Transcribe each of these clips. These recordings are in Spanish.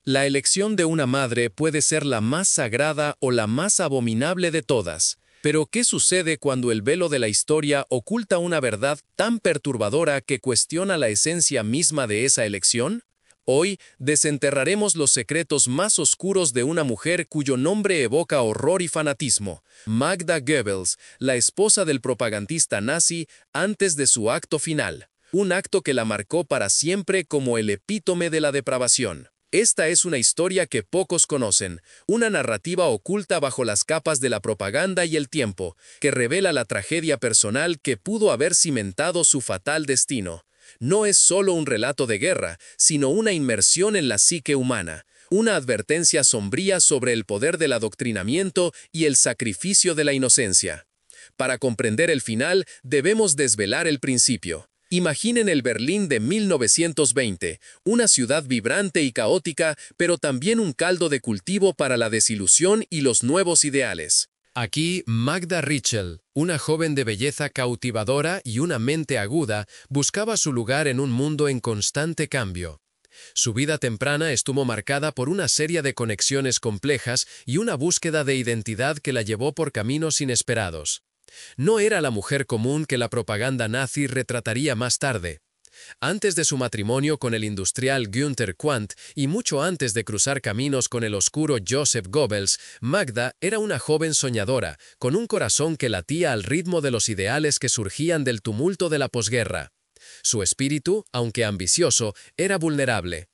La elección de una madre puede ser la más sagrada o la más abominable de todas. Pero ¿qué sucede cuando el velo de la historia oculta una verdad tan perturbadora que cuestiona la esencia misma de esa elección? Hoy desenterraremos los secretos más oscuros de una mujer cuyo nombre evoca horror y fanatismo, Magda Goebbels, la esposa del propagandista nazi antes de su acto final, un acto que la marcó para siempre como el epítome de la depravación. Esta es una historia que pocos conocen, una narrativa oculta bajo las capas de la propaganda y el tiempo, que revela la tragedia personal que pudo haber cimentado su fatal destino. No es solo un relato de guerra, sino una inmersión en la psique humana, una advertencia sombría sobre el poder del adoctrinamiento y el sacrificio de la inocencia. Para comprender el final, debemos desvelar el principio. Imaginen el Berlín de 1920, una ciudad vibrante y caótica, pero también un caldo de cultivo para la desilusión y los nuevos ideales. Aquí, Magda Ritschl, una joven de belleza cautivadora y una mente aguda, buscaba su lugar en un mundo en constante cambio. Su vida temprana estuvo marcada por una serie de conexiones complejas y una búsqueda de identidad que la llevó por caminos inesperados. No era la mujer común que la propaganda nazi retrataría más tarde. Antes de su matrimonio con el industrial Günther Quandt y mucho antes de cruzar caminos con el oscuro Joseph Goebbels, Magda era una joven soñadora, con un corazón que latía al ritmo de los ideales que surgían del tumulto de la posguerra. Su espíritu, aunque ambicioso, era vulnerable.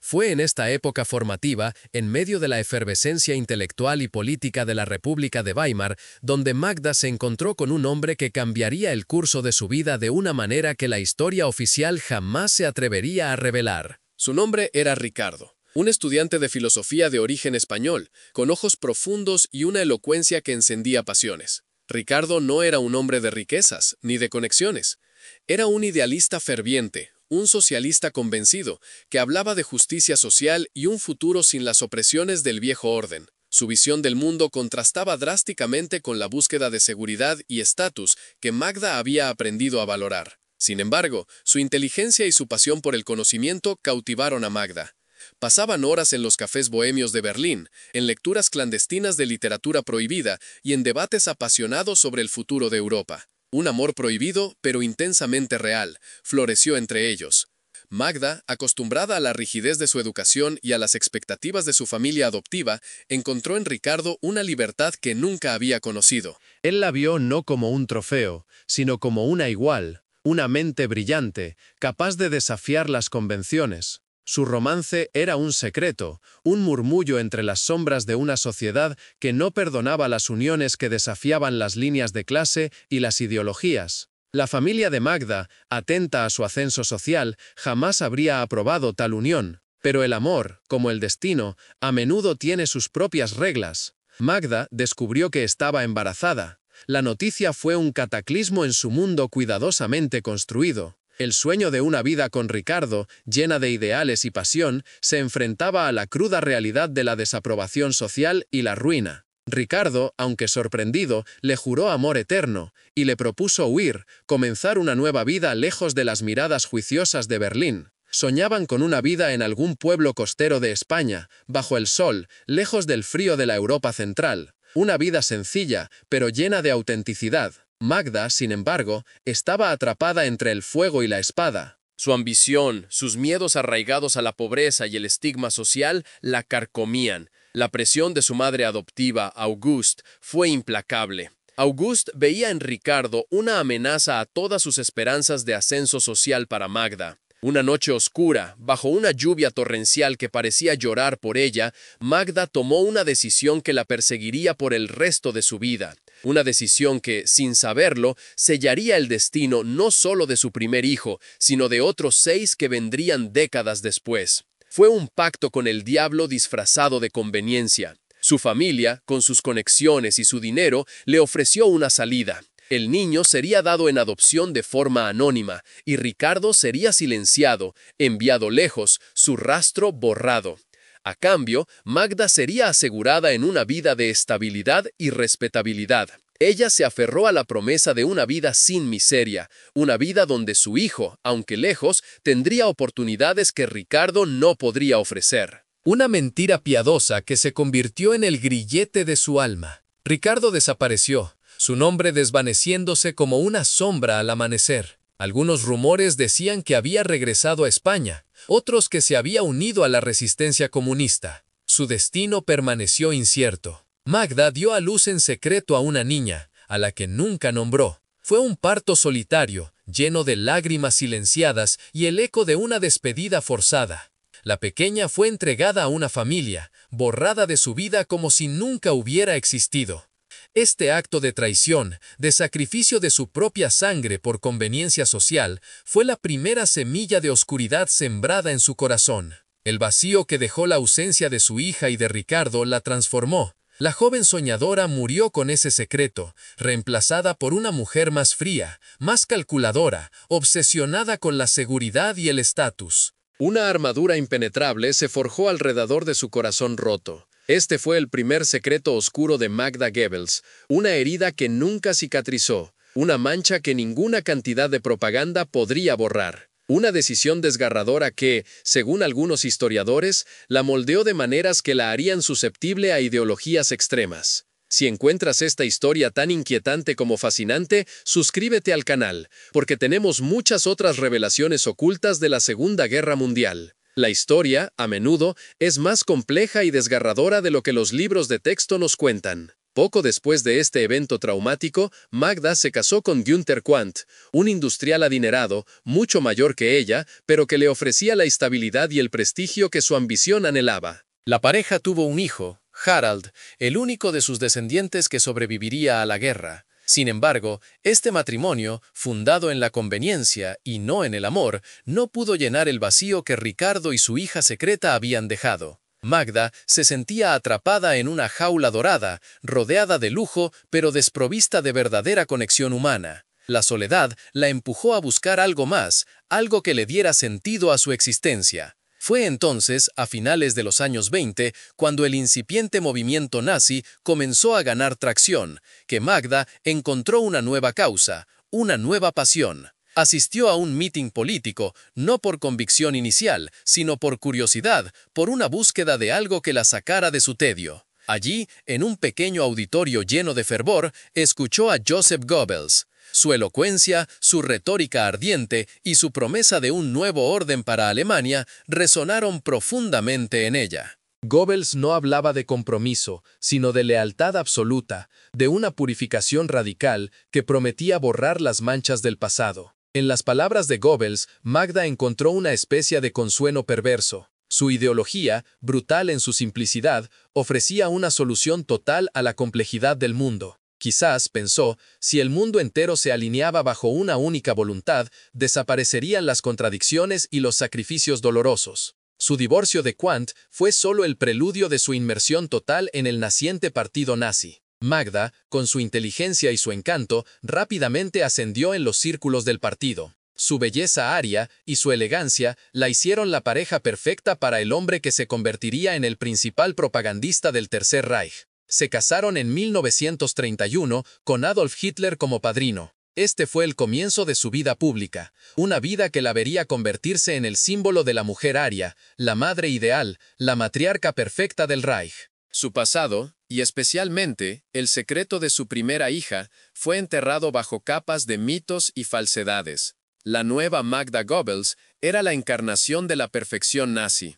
Fue en esta época formativa, en medio de la efervescencia intelectual y política de la República de Weimar, donde Magda se encontró con un hombre que cambiaría el curso de su vida de una manera que la historia oficial jamás se atrevería a revelar. Su nombre era Ricardo, un estudiante de filosofía de origen español, con ojos profundos y una elocuencia que encendía pasiones. Ricardo no era un hombre de riquezas, ni de conexiones. Era un idealista ferviente, un socialista convencido, que hablaba de justicia social y un futuro sin las opresiones del viejo orden. Su visión del mundo contrastaba drásticamente con la búsqueda de seguridad y estatus que Magda había aprendido a valorar. Sin embargo, su inteligencia y su pasión por el conocimiento cautivaron a Magda. Pasaban horas en los cafés bohemios de Berlín, en lecturas clandestinas de literatura prohibida y en debates apasionados sobre el futuro de Europa. Un amor prohibido, pero intensamente real, floreció entre ellos. Magda, acostumbrada a la rigidez de su educación y a las expectativas de su familia adoptiva, encontró en Ricardo una libertad que nunca había conocido. Él la vio no como un trofeo, sino como una igual, una mente brillante, capaz de desafiar las convenciones. Su romance era un secreto, un murmullo entre las sombras de una sociedad que no perdonaba las uniones que desafiaban las líneas de clase y las ideologías. La familia de Magda, atenta a su ascenso social, jamás habría aprobado tal unión. Pero el amor, como el destino, a menudo tiene sus propias reglas. Magda descubrió que estaba embarazada. La noticia fue un cataclismo en su mundo cuidadosamente construido. El sueño de una vida con Ricardo, llena de ideales y pasión, se enfrentaba a la cruda realidad de la desaprobación social y la ruina. Ricardo, aunque sorprendido, le juró amor eterno, y le propuso huir, comenzar una nueva vida lejos de las miradas juiciosas de Berlín. Soñaban con una vida en algún pueblo costero de España, bajo el sol, lejos del frío de la Europa central. Una vida sencilla, pero llena de autenticidad. Magda, sin embargo, estaba atrapada entre el fuego y la espada. Su ambición, sus miedos arraigados a la pobreza y el estigma social la carcomían. La presión de su madre adoptiva, Auguste, fue implacable. Auguste veía en Ricardo una amenaza a todas sus esperanzas de ascenso social para Magda. Una noche oscura, bajo una lluvia torrencial que parecía llorar por ella, Magda tomó una decisión que la perseguiría por el resto de su vida. Una decisión que, sin saberlo, sellaría el destino no solo de su primer hijo, sino de otros 6 que vendrían décadas después. Fue un pacto con el diablo disfrazado de conveniencia. Su familia, con sus conexiones y su dinero, le ofreció una salida. El niño sería dado en adopción de forma anónima, y Ricardo sería silenciado, enviado lejos, su rastro borrado. A cambio, Magda sería asegurada en una vida de estabilidad y respetabilidad. Ella se aferró a la promesa de una vida sin miseria, una vida donde su hijo, aunque lejos, tendría oportunidades que Ricardo no podría ofrecer. Una mentira piadosa que se convirtió en el grillete de su alma. Ricardo desapareció, su nombre desvaneciéndose como una sombra al amanecer. Algunos rumores decían que había regresado a España, otros que se había unido a la resistencia comunista. Su destino permaneció incierto. Magda dio a luz en secreto a una niña, a la que nunca nombró. Fue un parto solitario, lleno de lágrimas silenciadas y el eco de una despedida forzada. La pequeña fue entregada a una familia, borrada de su vida como si nunca hubiera existido. Este acto de traición, de sacrificio de su propia sangre por conveniencia social, fue la primera semilla de oscuridad sembrada en su corazón. El vacío que dejó la ausencia de su hija y de Ricardo la transformó. La joven soñadora murió con ese secreto, reemplazada por una mujer más fría, más calculadora, obsesionada con la seguridad y el estatus. Una armadura impenetrable se forjó alrededor de su corazón roto. Este fue el primer secreto oscuro de Magda Goebbels, una herida que nunca cicatrizó, una mancha que ninguna cantidad de propaganda podría borrar. Una decisión desgarradora que, según algunos historiadores, la moldeó de maneras que la harían susceptible a ideologías extremas. Si encuentras esta historia tan inquietante como fascinante, suscríbete al canal, porque tenemos muchas otras revelaciones ocultas de la Segunda Guerra Mundial. La historia, a menudo, es más compleja y desgarradora de lo que los libros de texto nos cuentan. Poco después de este evento traumático, Magda se casó con Günther Quandt, un industrial adinerado, mucho mayor que ella, pero que le ofrecía la estabilidad y el prestigio que su ambición anhelaba. La pareja tuvo un hijo, Harald, el único de sus descendientes que sobreviviría a la guerra. Sin embargo, este matrimonio, fundado en la conveniencia y no en el amor, no pudo llenar el vacío que Ricardo y su hija secreta habían dejado. Magda se sentía atrapada en una jaula dorada, rodeada de lujo, pero desprovista de verdadera conexión humana. La soledad la empujó a buscar algo más, algo que le diera sentido a su existencia. Fue entonces, a finales de los años 20, cuando el incipiente movimiento nazi comenzó a ganar tracción, que Magda encontró una nueva causa, una nueva pasión. Asistió a un mitin político, no por convicción inicial, sino por curiosidad, por una búsqueda de algo que la sacara de su tedio. Allí, en un pequeño auditorio lleno de fervor, escuchó a Joseph Goebbels. Su elocuencia, su retórica ardiente y su promesa de un nuevo orden para Alemania resonaron profundamente en ella. Goebbels no hablaba de compromiso, sino de lealtad absoluta, de una purificación radical que prometía borrar las manchas del pasado. En las palabras de Goebbels, Magda encontró una especie de consuelo perverso. Su ideología, brutal en su simplicidad, ofrecía una solución total a la complejidad del mundo. Quizás, pensó, si el mundo entero se alineaba bajo una única voluntad, desaparecerían las contradicciones y los sacrificios dolorosos. Su divorcio de Quandt fue solo el preludio de su inmersión total en el naciente partido nazi. Magda, con su inteligencia y su encanto, rápidamente ascendió en los círculos del partido. Su belleza aria y su elegancia la hicieron la pareja perfecta para el hombre que se convertiría en el principal propagandista del Tercer Reich. Se casaron en 1931 con Adolf Hitler como padrino. Este fue el comienzo de su vida pública, una vida que la vería convertirse en el símbolo de la mujer aria, la madre ideal, la matriarca perfecta del Reich. Su pasado, y especialmente el secreto de su primera hija, fue enterrado bajo capas de mitos y falsedades. La nueva Magda Goebbels era la encarnación de la perfección nazi.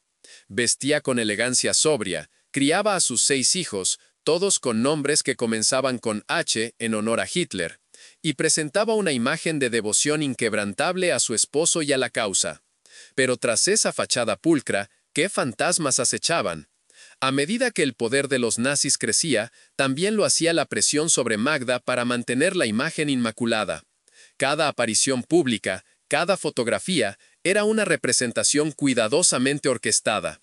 Vestía con elegancia sobria, criaba a sus 6 hijos, todos con nombres que comenzaban con H en honor a Hitler, y presentaba una imagen de devoción inquebrantable a su esposo y a la causa. Pero tras esa fachada pulcra, ¿qué fantasmas acechaban? A medida que el poder de los nazis crecía, también lo hacía la presión sobre Magda para mantener la imagen inmaculada. Cada aparición pública, cada fotografía, era una representación cuidadosamente orquestada.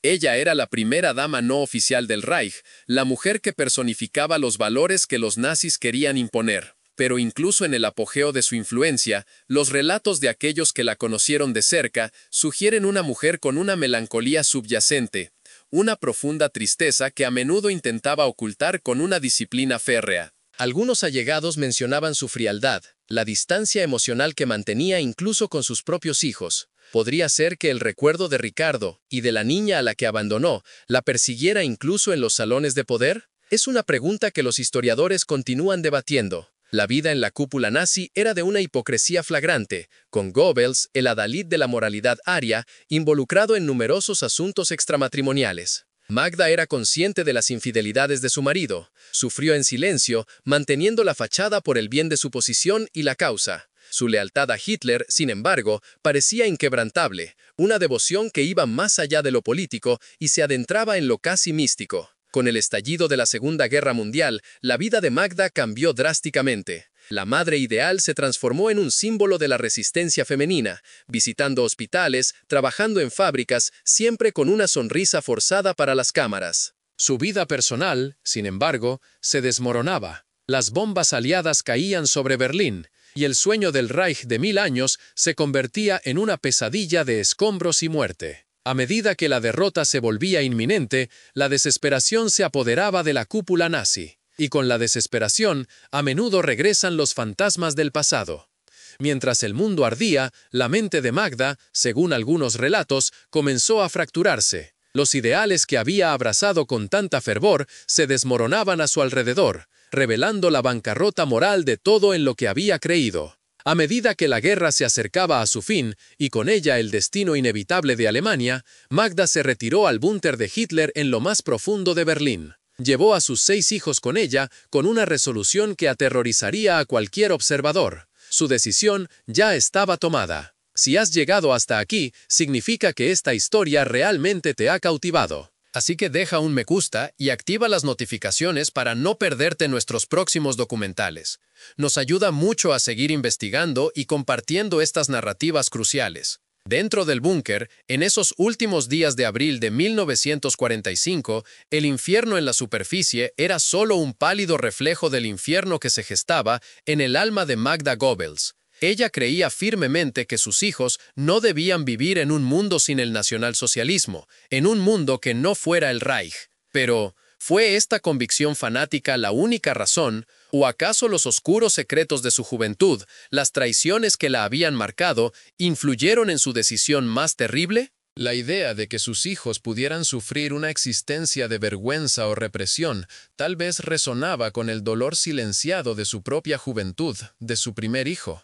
Ella era la primera dama no oficial del Reich, la mujer que personificaba los valores que los nazis querían imponer. Pero incluso en el apogeo de su influencia, los relatos de aquellos que la conocieron de cerca sugieren una mujer con una melancolía subyacente, una profunda tristeza que a menudo intentaba ocultar con una disciplina férrea. Algunos allegados mencionaban su frialdad, la distancia emocional que mantenía incluso con sus propios hijos. ¿Podría ser que el recuerdo de Ricardo y de la niña a la que abandonó la persiguiera incluso en los salones de poder? Es una pregunta que los historiadores continúan debatiendo. La vida en la cúpula nazi era de una hipocresía flagrante, con Goebbels, el adalid de la moralidad aria, involucrado en numerosos asuntos extramatrimoniales. Magda era consciente de las infidelidades de su marido. Sufrió en silencio, manteniendo la fachada por el bien de su posición y la causa. Su lealtad a Hitler, sin embargo, parecía inquebrantable, una devoción que iba más allá de lo político y se adentraba en lo casi místico. Con el estallido de la Segunda Guerra Mundial, la vida de Magda cambió drásticamente. La madre ideal se transformó en un símbolo de la resistencia femenina, visitando hospitales, trabajando en fábricas, siempre con una sonrisa forzada para las cámaras. Su vida personal, sin embargo, se desmoronaba. Las bombas aliadas caían sobre Berlín, y el sueño del Reich de 1000 años se convertía en una pesadilla de escombros y muerte. A medida que la derrota se volvía inminente, la desesperación se apoderaba de la cúpula nazi. Y con la desesperación, a menudo regresan los fantasmas del pasado. Mientras el mundo ardía, la mente de Magda, según algunos relatos, comenzó a fracturarse. Los ideales que había abrazado con tanta fervor se desmoronaban a su alrededor, revelando la bancarrota moral de todo en lo que había creído. A medida que la guerra se acercaba a su fin, y con ella el destino inevitable de Alemania, Magda se retiró al búnker de Hitler en lo más profundo de Berlín. Llevó a sus 6 hijos con ella, con una resolución que aterrorizaría a cualquier observador. Su decisión ya estaba tomada. Si has llegado hasta aquí, significa que esta historia realmente te ha cautivado. Así que deja un me gusta y activa las notificaciones para no perderte nuestros próximos documentales. Nos ayuda mucho a seguir investigando y compartiendo estas narrativas cruciales. Dentro del búnker, en esos últimos días de abril de 1945, el infierno en la superficie era solo un pálido reflejo del infierno que se gestaba en el alma de Magda Goebbels. Ella creía firmemente que sus hijos no debían vivir en un mundo sin el nacionalsocialismo, en un mundo que no fuera el Reich. Pero, ¿fue esta convicción fanática la única razón, o acaso los oscuros secretos de su juventud, las traiciones que la habían marcado, influyeron en su decisión más terrible? La idea de que sus hijos pudieran sufrir una existencia de vergüenza o represión tal vez resonaba con el dolor silenciado de su propia juventud, de su primer hijo.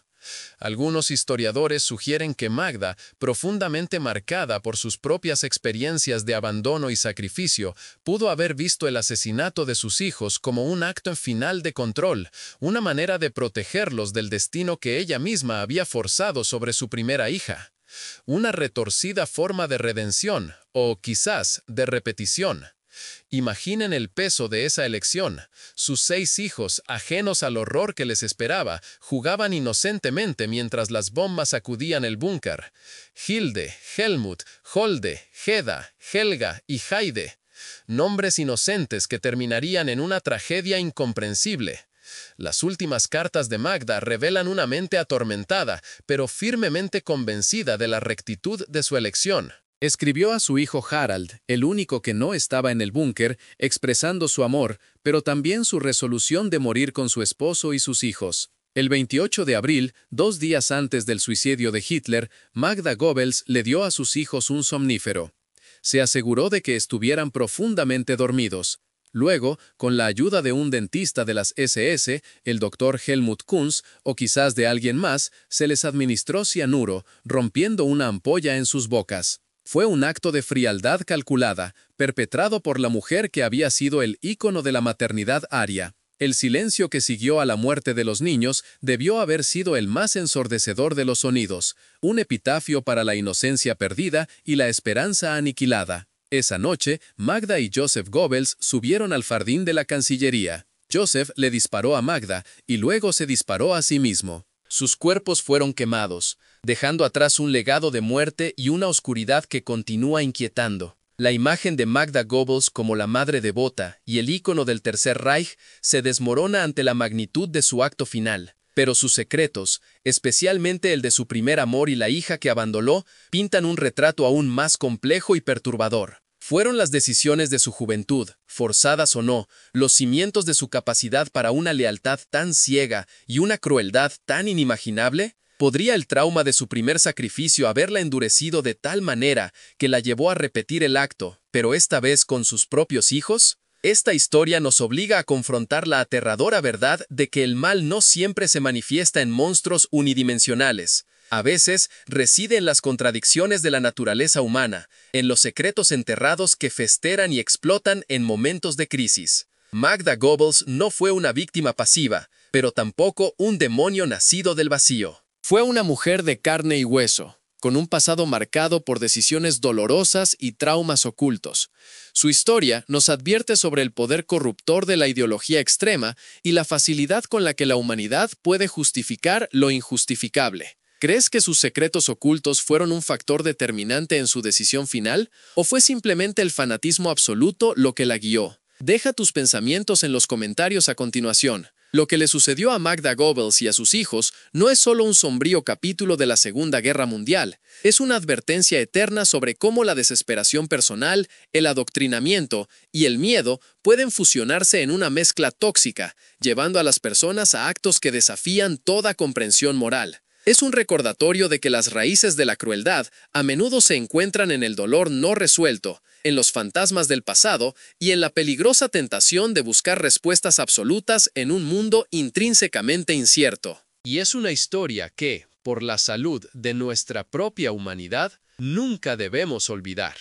Algunos historiadores sugieren que Magda, profundamente marcada por sus propias experiencias de abandono y sacrificio, pudo haber visto el asesinato de sus hijos como un acto final de control, una manera de protegerlos del destino que ella misma había forzado sobre su primera hija. Una retorcida forma de redención, o quizás de repetición. Imaginen el peso de esa elección. Sus 6 hijos, ajenos al horror que les esperaba, jugaban inocentemente mientras las bombas sacudían el búnker. Hilde, Helmut, Holde, Heda, Helga y Heide. Nombres inocentes que terminarían en una tragedia incomprensible. Las últimas cartas de Magda revelan una mente atormentada, pero firmemente convencida de la rectitud de su elección. Escribió a su hijo Harald, el único que no estaba en el búnker, expresando su amor, pero también su resolución de morir con su esposo y sus hijos. El 28 de abril, 2 días antes del suicidio de Hitler, Magda Goebbels le dio a sus hijos un somnífero. Se aseguró de que estuvieran profundamente dormidos. Luego, con la ayuda de un dentista de las SS, el doctor Helmut Kunz, o quizás de alguien más, se les administró cianuro, rompiendo una ampolla en sus bocas. Fue un acto de frialdad calculada, perpetrado por la mujer que había sido el ícono de la maternidad aria. El silencio que siguió a la muerte de los niños debió haber sido el más ensordecedor de los sonidos, un epitafio para la inocencia perdida y la esperanza aniquilada. Esa noche, Magda y Joseph Goebbels subieron al jardín de la Cancillería. Joseph le disparó a Magda y luego se disparó a sí mismo. Sus cuerpos fueron quemados, dejando atrás un legado de muerte y una oscuridad que continúa inquietando. La imagen de Magda Goebbels como la madre devota y el ícono del Tercer Reich se desmorona ante la magnitud de su acto final. Pero sus secretos, especialmente el de su primer amor y la hija que abandonó, pintan un retrato aún más complejo y perturbador. Fueron las decisiones de su juventud, forzadas o no, los cimientos de su capacidad para una lealtad tan ciega y una crueldad tan inimaginable. ¿Podría el trauma de su primer sacrificio haberla endurecido de tal manera que la llevó a repetir el acto, pero esta vez con sus propios hijos? Esta historia nos obliga a confrontar la aterradora verdad de que el mal no siempre se manifiesta en monstruos unidimensionales. A veces reside en las contradicciones de la naturaleza humana, en los secretos enterrados que festeran y explotan en momentos de crisis. Magda Goebbels no fue una víctima pasiva, pero tampoco un demonio nacido del vacío. Fue una mujer de carne y hueso, con un pasado marcado por decisiones dolorosas y traumas ocultos. Su historia nos advierte sobre el poder corruptor de la ideología extrema y la facilidad con la que la humanidad puede justificar lo injustificable. ¿Crees que sus secretos ocultos fueron un factor determinante en su decisión final? ¿O fue simplemente el fanatismo absoluto lo que la guió? Deja tus pensamientos en los comentarios a continuación. Lo que le sucedió a Magda Goebbels y a sus hijos no es solo un sombrío capítulo de la Segunda Guerra Mundial, es una advertencia eterna sobre cómo la desesperación personal, el adoctrinamiento y el miedo pueden fusionarse en una mezcla tóxica, llevando a las personas a actos que desafían toda comprensión moral. Es un recordatorio de que las raíces de la crueldad a menudo se encuentran en el dolor no resuelto, en los fantasmas del pasado y en la peligrosa tentación de buscar respuestas absolutas en un mundo intrínsecamente incierto. Y es una historia que, por la salud de nuestra propia humanidad, nunca debemos olvidar.